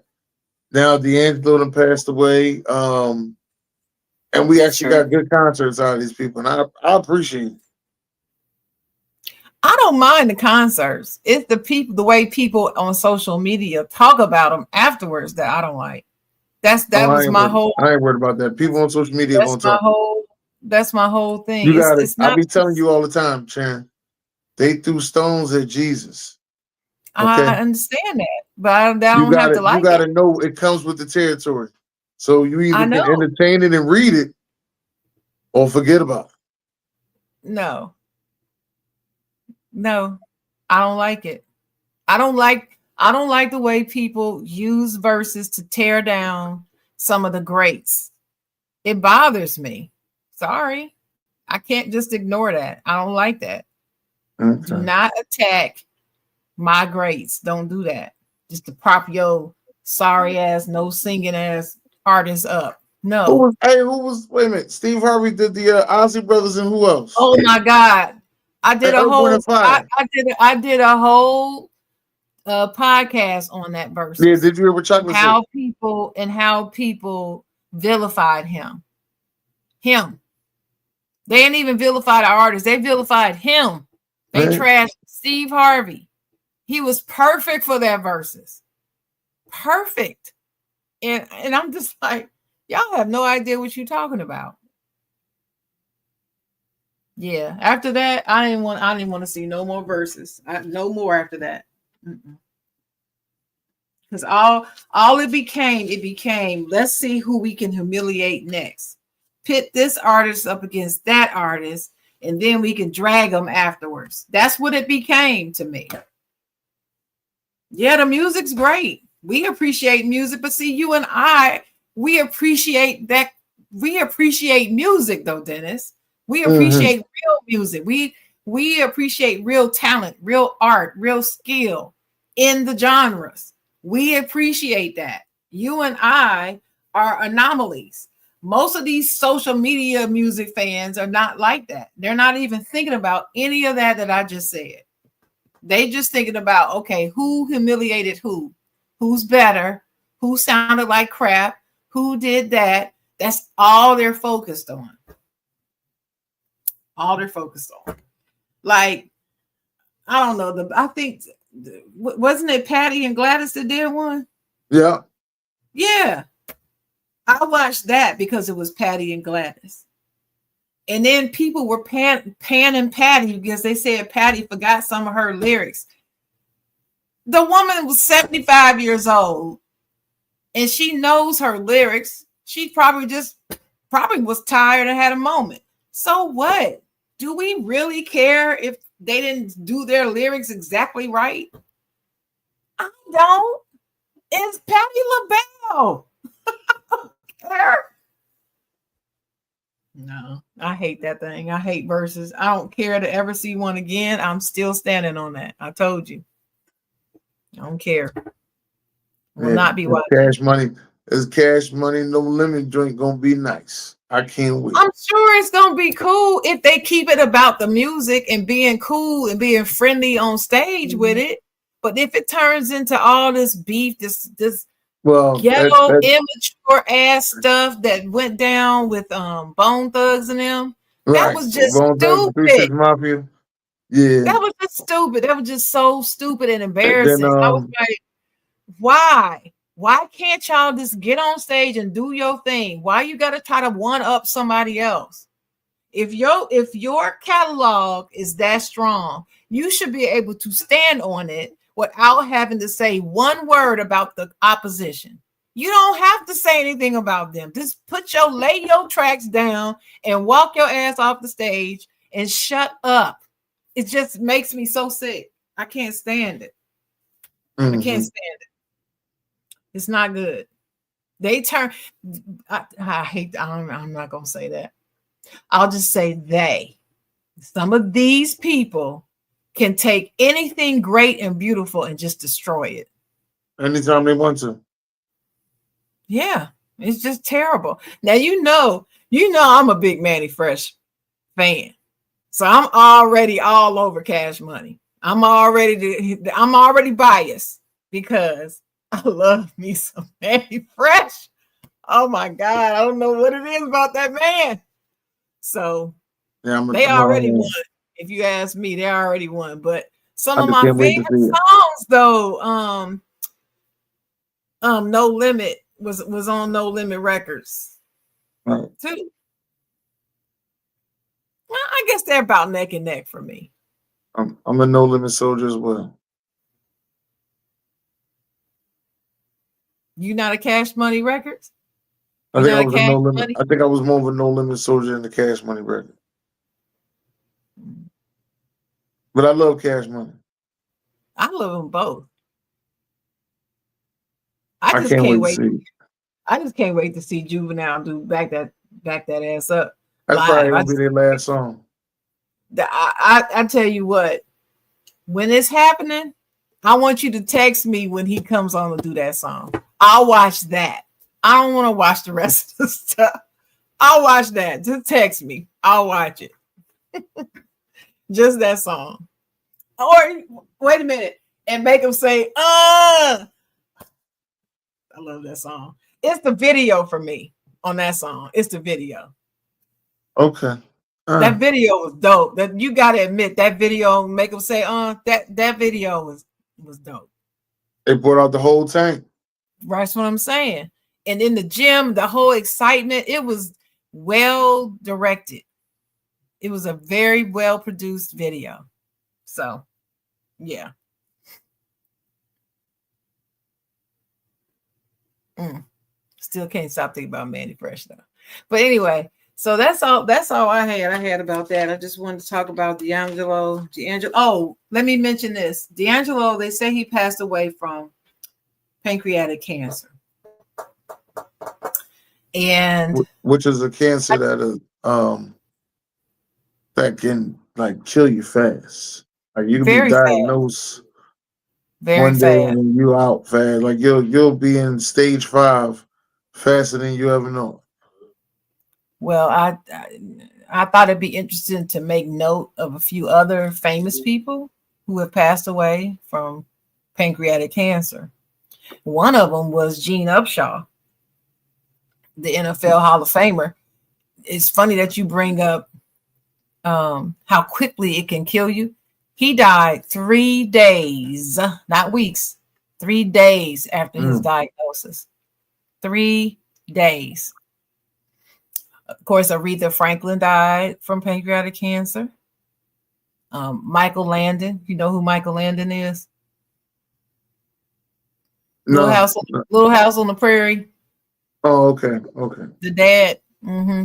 now D'Angelo done passed away. And we actually got good concerts out of these people. And I appreciate it. I don't mind the concerts. It's the way people on social media talk about them afterwards that I don't like. I ain't worried about that. People on social media gonna talk. That's my whole thing. You got it. I'll be telling you all the time, Sharon. They threw stones at Jesus. Okay. I understand that, but I You don't have gotta to you like it. gotta know it comes with the territory. So you I either can know. entertain it and read it or forget about it. No, no, I don't like it. I don't like the way people use verses to tear down some of the greats. It bothers me. Sorry. I can't just ignore that. I don't like that. Do Okay. not attack my greats. Don't do that. Just to prop your sorry ass, no singing ass artist up. No. Who was wait a minute? Steve Harvey did the Ozzy Brothers and who else? Oh my God. I did And a Earth, Wind whole and Fire. I did a whole podcast on that Yeah, verses. did you hear what Chaka said? How people vilified him. Him. They didn't even vilify the artist. They vilified him. They Right. trashed Steve Harvey. He was perfect for that verses. Perfect. And I'm just like, y'all have no idea what you're talking about. Yeah. After that, I didn't want to see no more verses. No more after that. Because all it became, let's see who we can humiliate next. Pit this artist up against that artist, and then we can drag them afterwards. That's what it became to me. Yeah, the music's great. We appreciate music, but see, you and I, we appreciate that. We appreciate music, though, Dennis. We appreciate real music. We appreciate real talent, real art, real skill in the genres. We appreciate that. You and I are anomalies. Most of these social media music fans are not like that. They're not even thinking about any of that I just said. They just thinking about, okay, who humiliated who's better, who sounded like crap, who did that. That's all they're focused on. All they're focused on. Like, I don't know. I think, wasn't it Patti and Gladys that did one? Yeah. Yeah. I watched that because it was Patti and Gladys. And then people were panning Patti because they said Patti forgot some of her lyrics. The woman was 75 years old and she knows her lyrics. She probably was tired and had a moment. So what? Do we really care if they didn't do their lyrics exactly right? I don't. It's Patti LaBelle. Care. No, I hate that thing. I hate verses. I don't care to ever see one again. I'm still standing on that. I told you. I don't care. Will not be watching. Cash Money. Is Cash Money No Limit joint gonna be nice? I can't wait. I'm sure it's gonna be cool if they keep it about the music and being cool and being friendly on stage with it. But if it turns into all this beef, this ghetto immature ass stuff that went down with Bone Thugs and them, that was just stupid. Mafia. Yeah, that was just stupid. That was just so stupid and then, embarrassing. I was like, why? Why can't y'all just get on stage and do your thing? Why you gotta try to one up somebody else? If your catalog is that strong, you should be able to stand on it without having to say one word about the opposition. You don't have to say anything about them. Just lay your tracks down and walk your ass off the stage and shut up. It just makes me so sick. I can't stand it. I can't stand it. It's not good. They turn. I hate. I'm not gonna say that. I'll just say some of these people can take anything great and beautiful and just destroy it. Anytime they want to. Yeah, it's just terrible. Now you know I'm a big Manny Fresh fan. So I'm already all over Cash Money. I'm already biased because I love me some Manny Fresh. Oh my God, I don't know what it is about that man. So they already won. If you ask me, they already won. But some of my favorite songs, though, No Limit was on No Limit Records too. Well, I guess they're about neck and neck for me. I'm a No Limit soldier as well. You not a Cash Money Records? I You think I not a was a Cash No Limit. Money? I think I was more of a No Limit soldier than the Cash Money record. But I love Cash Money. I love them both. I I just can't can't wait to wait. see it. I just can't wait to see Juvenile do back that ass up That's probably live. gonna be their last song. I tell you what, when it's happening, I want you to text me when he comes on to do that song. I'll watch that. I don't want to watch the rest of the stuff. I'll watch that. Just text me. I'll watch it. Just that song. Or wait a minute and make him say, I love that song. It's the video for me on that song. It's the video. Okay. That video was dope. That you gotta admit that video make them say, that video was dope. They brought out the whole tank. That's what I'm saying. And in the gym, the whole excitement, it was well directed. It was a very well produced video. So, yeah. Still can't stop thinking about Mandy Fresh though. But anyway, so that's all I had about that. I just wanted to talk about D'Angelo. Oh, let me mention this. D'Angelo, they say he passed away from pancreatic cancer. And which is a cancer that can like kill you fast. Like you can be diagnosed one day and then you out fast. Like you'll be in stage 5 faster than you ever know. Well, I thought it'd be interesting to make note of a few other famous people who have passed away from pancreatic cancer. One of them was Gene Upshaw, the NFL Hall of Famer. It's funny that you bring up how quickly it can kill you. He died 3 days, not weeks, 3 days after his diagnosis. 3 days. Of course, Aretha Franklin died from pancreatic cancer. Michael Landon, you know who Michael Landon is? No. Little House on the Prairie. Oh, okay. The dad,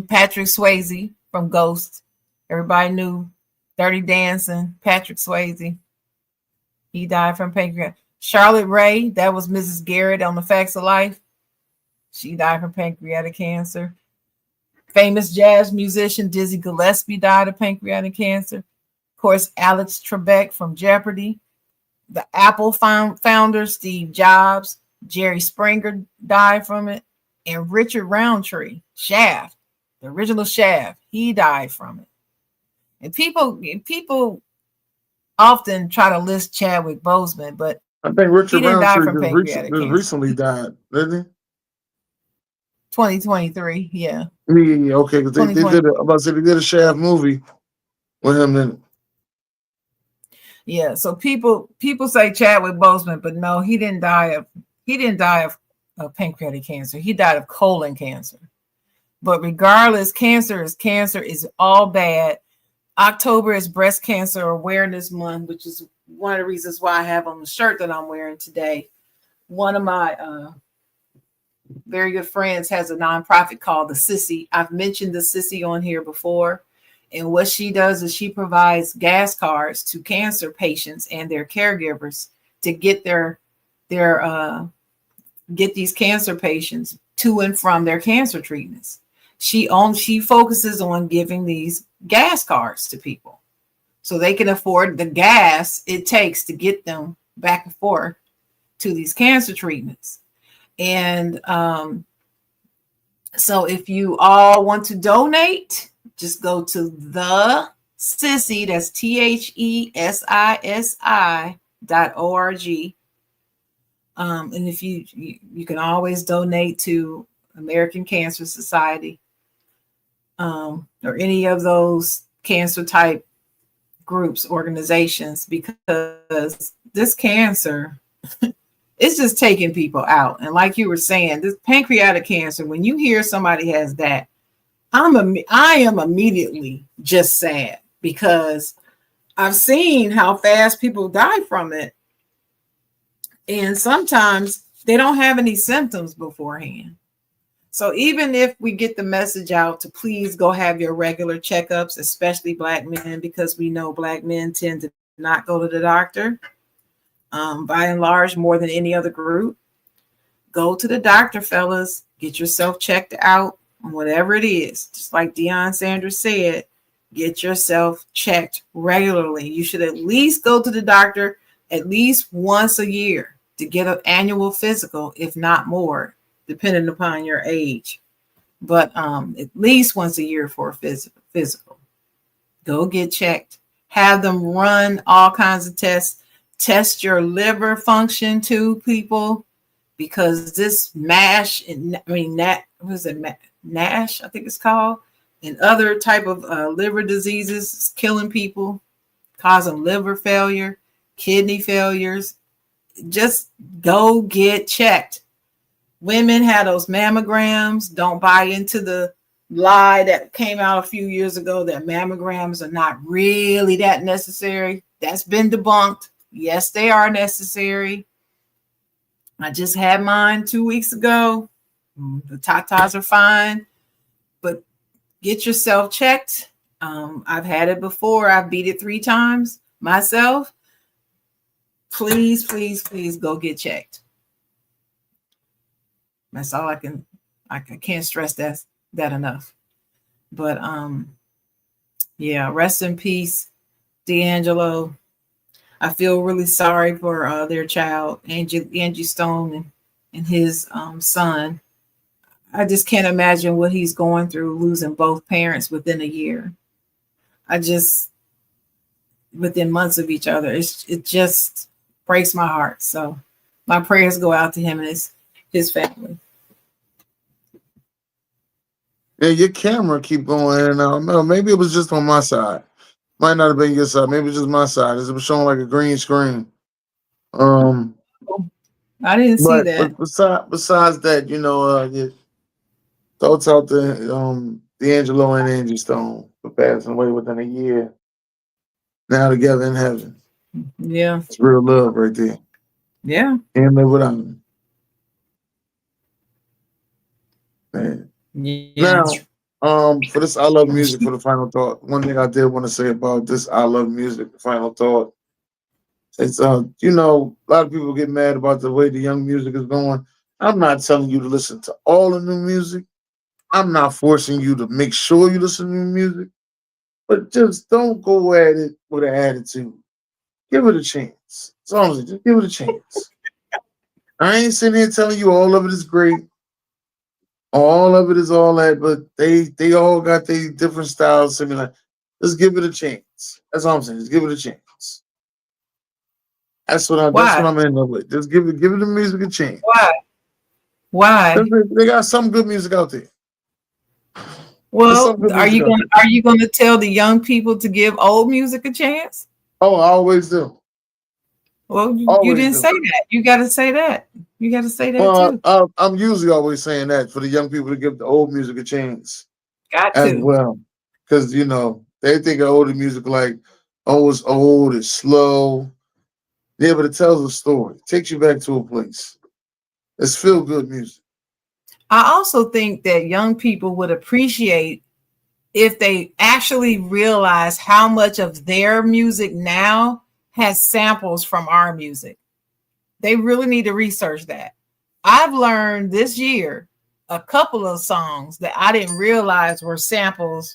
Patrick Swayze from Ghost. Everybody knew Dirty Dancing, Patrick Swayze. He died from pancreatic. Charlotte Rae, that was Mrs. Garrett on The Facts of Life. She died from pancreatic cancer. Famous jazz musician Dizzy Gillespie died of pancreatic cancer. Of course, Alex Trebek from Jeopardy. The Apple founder, Steve Jobs. Jerry Springer died from it. And Richard Roundtree, Shaft, the original Shaft, he died from it. And people often try to list Chadwick Boseman, but I think Richard Roundtree just recently died, didn't he? 2023, yeah. Yeah, okay, because they did a Shaft movie with him in it. Yeah, so people say Chadwick Boseman, but no, he didn't die of pancreatic cancer. He died of colon cancer. But regardless, cancer is all bad. October is Breast Cancer Awareness Month, which is one of the reasons why I have on the shirt that I'm wearing today. One of my very good friends has a nonprofit called the Sissy. I've mentioned the Sissy on here before. And what she does is she provides gas cards to cancer patients and their caregivers to get get these cancer patients to and from their cancer treatments. She focuses on giving these gas cards to people so they can afford the gas it takes to get them back and forth to these cancer treatments. And so if you all want to donate, just go to the Sissy, that's THESISI.org. And if you can always donate to American Cancer Society or any of those cancer type groups, organizations, because this cancer it's just taking people out. And like you were saying, this pancreatic cancer, when you hear somebody has that, I am immediately just sad because I've seen how fast people die from it. And sometimes they don't have any symptoms beforehand. So even if we get the message out to please go have your regular checkups, especially Black men, because we know Black men tend to not go to the doctor, by and large, more than any other group. Go to the doctor, fellas. Get yourself checked out on whatever it is. Just like Deion Sanders said, get yourself checked regularly. You should at least go to the doctor at least once a year to get an annual physical, if not more, depending upon your age. But at least once a year for a physical. Go get checked. Have them run all kinds of tests. Test your liver function too, people, because this MASH, NASH, I think it's called, and other type of liver diseases is killing people, causing liver failure, kidney failures. Just go get checked. Women have those mammograms. Don't buy into the lie that came out a few years ago that mammograms are not really that necessary. That's been debunked. Yes, they are necessary. I just had mine 2 weeks ago. The tatas are fine, but get yourself checked. I've had it before. I've beat it 3 times myself. Please, please, please go get checked. That's all I can't stress that enough. But yeah, rest in peace, D'Angelo. I feel really sorry for their child, Angie Stone, and his son. I just can't imagine what he's going through, losing both parents within a year. Within months of each other, it just breaks my heart. So my prayers go out to him and his family. Yeah, your camera keep going in and out. No, maybe it was just on my side. Might not have been your side. Maybe just my side. It was showing like a green screen. I didn't see that. But besides that, your thoughts out to D'Angelo and Angie Stone for passing away within a year. Now together in heaven. Yeah, it's real love right there. Yeah, Can't live without them. Man. Yeah. Now, for this I Love Music, for the final thought, one thing I did want to say about this I Love Music, the final thought, it's, a lot of people get mad about the way the young music is going. I'm not telling you to listen to all the new music. I'm not forcing you to make sure you listen to new music, but just don't go at it with an attitude. Give it a chance. As long as just give it a chance. I ain't sitting here telling you all of it is great. All of it is all that, but they all got their different styles. Similar. Just give it a chance. That's all I'm saying. Just give it a chance. That's what I'm ending up with. Just give it the music a chance. Why? They got some good music out there. Well, are you going to tell the young people to give old music a chance? Oh, I always do. Well, you didn't say that. You got to say that. You got to say that too. I'm usually always saying that for the young people to give the old music a chance. As well, because they think of older music like, oh, it's old, it's slow. Yeah, but it tells a story. It takes you back to a place. It's feel good music. I also think that young people would appreciate if they actually realize how much of their music now has samples from our music. They really need to research that. I've learned this year a couple of songs that I didn't realize were sampled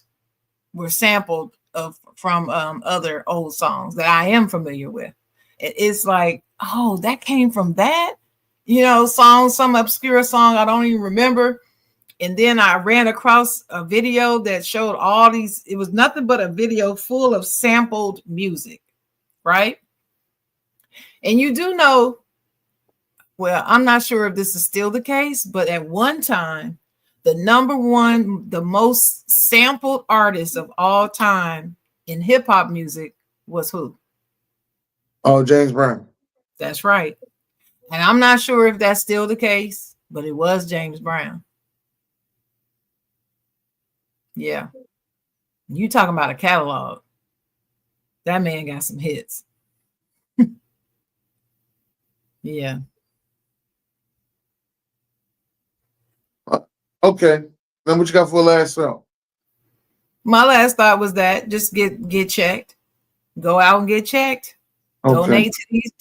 from other old songs that I am familiar with. It's like, oh, that came from that, some obscure song I don't even remember. And then I ran across a video that showed all these. It was nothing but a video full of sampled music, right? And you do know, well, I'm not sure if this is still the case, but at one time, the most sampled artist of all time in hip hop music was who? Oh, James Brown. That's right. And I'm not sure if that's still the case, but it was James Brown. Yeah. You talking about a catalog. That man got some hits. Yeah. Okay. Then what you got for a last thought? My last thought was that just get checked. Go out and get checked. Okay. Donate to these.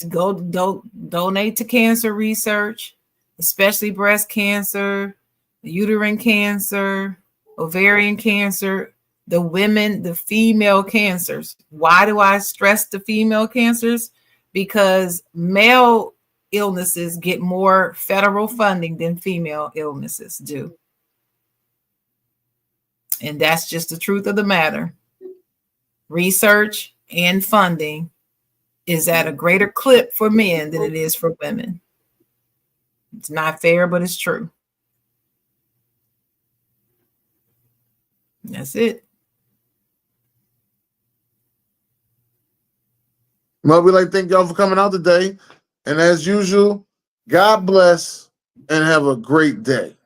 Donate to cancer research, especially breast cancer, uterine cancer, ovarian cancer, the female cancers. Why do I stress the female cancers? Because male illnesses get more federal funding than female illnesses do. And that's just the truth of the matter. Research and funding is at a greater clip for men than it is for women. It's not fair, but it's true. That's it. Well, we'd like to thank y'all for coming out today. And as usual, God bless and have a great day.